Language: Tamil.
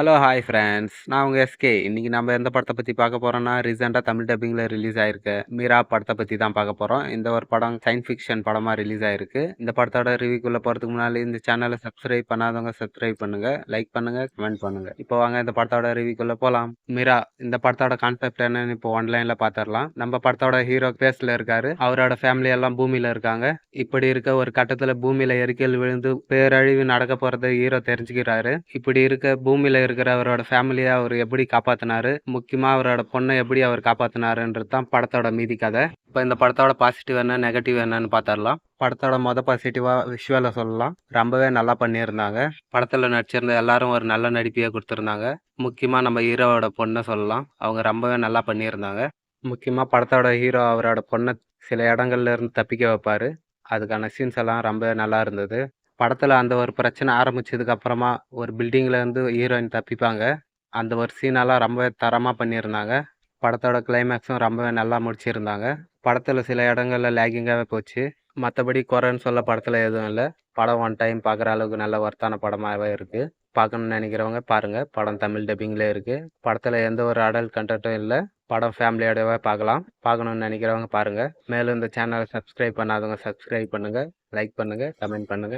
Hello, hi friends. நான் உங்க எஸ்கே. இன்னைக்கு நம்ம எந்த படத்த பத்தி பார்க்க போறோம்னா, ரீசென்ட்டா தமிழ் டப்பிங்ல ரிலீஸ் ஆயிருக்க மீரா படத்த பத்தி தான் பார்க்க போறோம். இந்த ஒரு படம் சயன்ஸ் ஃபிக்ஷன் படமா ரிலீஸ் ஆயிருக்கு. இந்த படத்தோட ரிவ்யூக்குள்ள போறதுக்கு முன்னாடி இந்த சேனல சப்ஸ்கிரைப் பண்ணாதவங்க சப்ஸ்கிரைப் பண்ணுங்க, லைக் பண்ணுங்க, கமெண்ட் பண்ணுங்க. இப்போ வாங்க இந்த படத்தோட ரிவ்யூக்குள்ள போலாம். மீரா இந்த படத்தோட கான்செப்ட் என்னன்னு இப்போ ஆன்லைன்ல பார்த்துரலாம். நம்ம படத்தோட ஹீரோ ஸ்பேஸ்ல இருக்காரு. அவரோட ஃபேமிலி எல்லாம் பூமியில இருக்காங்க. இப்படி இருக்க ஒரு கட்டத்துல பூமியில எரிக்கல் விழுந்து பேரழிவு நடக்க போறத ஹீரோ தெரிஞ்சுக்கிறாரு. இப்படி இருக்க பூமியில இருக்கிற அவரோட ஃபேமிலிய அவர் எப்படி காப்பாத்தினாரு, முக்கியமா அவரோட பொண்ண எப்படி அவர் காப்பாத்தினாருன்றது தான் படத்தோட மீதி கதை. இப்போ இந்த படத்தோட பாசிட்டிவ் என்ன, நெகட்டிவ் என்னன்னு பார்த்துடலாம். படத்தோட பாசிட்டிவா விஷுவலை சொல்லலாம். ரொம்பவே நல்லா பண்ணியிருந்தாங்க. படத்துல நடிச்சிருந்த எல்லாரும் ஒரு நல்ல நடிப்பையே கொடுத்திருந்தாங்க. முக்கியமா நம்ம ஹீரோவோட பொண்ணை சொல்லலாம். அவங்க ரொம்பவே நல்லா பண்ணியிருந்தாங்க. முக்கியமா படத்தோட ஹீரோ அவரோட பொண்ணை சில இடங்கள்ல இருந்து தப்பிக்க வைப்பாரு. அதுக்கான சீன்ஸ் எல்லாம் ரொம்ப நல்லா இருந்தது. படத்துல அந்த ஒரு பிரச்சனை ஆரம்பிச்சதுக்கு அப்புறமா ஒரு பில்டிங்ல இருந்து ஹீரோயின் தப்பிப்பாங்க. அந்த ஒரு சீனெல்லாம் ரொம்பவே தரமா பண்ணியிருந்தாங்க. படத்தோட கிளைமேக்ஸும் ரொம்பவே நல்லா முடிச்சிருந்தாங்க. படத்துல சில இடங்கள்ல லேகிங்காவே போச்சு. மற்றபடி குறைன்னு சொல்ல படத்துல எதுவும் இல்லை. படம் ஒன் டைம் பார்க்குற அளவுக்கு நல்ல ஒர்த்தான படமாவே இருக்கு. பார்க்கணும்னு நினைக்கிறவங்க பாருங்க. படம் தமிழ் டப்பிங்ல இருக்கு. படத்துல எந்த ஒரு அடல்ட் கண்டென்ட்டும் இல்லை. படம் ஃபேமிலியோடவே பார்க்கலாம். பார்க்கணும்னு நினைக்கிறவங்க பாருங்க. மேலும் இந்த சேனலை சப்ஸ்கிரைப் பண்ணாதவங்க சப்ஸ்கிரைப் பண்ணுங்க, லைக் பண்ணுங்க, கமெண்ட் பண்ணுங்க.